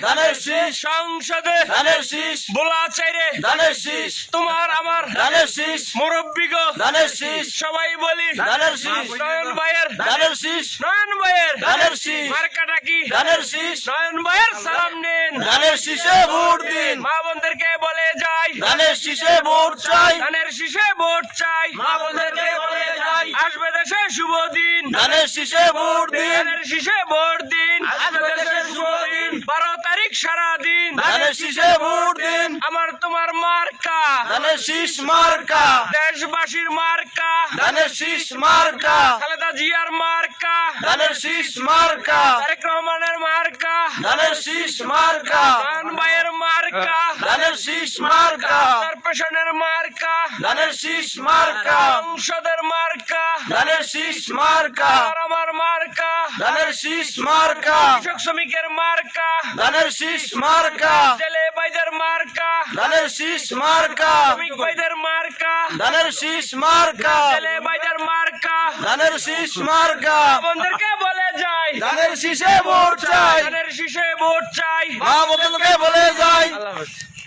ধানের শীষ, সংসদে ধানের শীষ, বোলা চাইরে ধানের শীষ, তোমার আমার ধানের শীষ, মুরব্বী গো ধানের শীষ, সবাই বলি ধানের শীষ, নয়ন ভাইয়ের ধানের শীষ, নয়ন ভাইয়ের ধানের শীষ, মার্কাটা কি ধানের শীষ, নয়ন ভাইয়ের সালাম নিন ধানের শীষে ভোট দিন, মা বোনদেরকে বলে যাই ধানের শীষে ভোট চাই, ধানের শীষে ভোট চাই মা বোনদেরকে বলে যাই, আসবে দেশে শুভ দিন ধানের শীষে ভোট দিন, ধানের শীষে ভোট দিন আসবে দেশে শুভ দিন, 12 তারিখ সারা দিন ধানের শীষে ভোট দিন, আমার তোমার মার্কা ধানের শীষ মার্কা, দেশবাসীর মার্কা ধানের শীষ মার্কা, খালেদা জিয়ার মার্কা ধানের শীষ মার্কা, তারেক রহমানের মার্কা ধানের শীষ মার্কা, নয়ন ভাইয়ের মার্কা ধানের শীষ মার্কা, কর্পোরেশনের মার্কা ধানের শীষ মার্কা, সংসদের মার্কা ধানের শীষ মার্কা, আর আমার মার্কা ধানের শীষ মার্কা, কৃষক শ্রমিকের মার্কা ধানের শীষ মার্কা, ছেলে ভাইদের মার্কা ধানের শীষ মার্কা, শ্রমিক ভাইদের মার্কা ধানের শীষ মার্কা, ছেলে ভাইদের মার্কা ধানের শীষ মার্কা, বন্ধুদেরকে বলে যাই ধানের শীষে ভোট চাই, ধানের শীষে ভোট চাই মা বোনকে বলে যাই। আল্লাহ হাফেজ।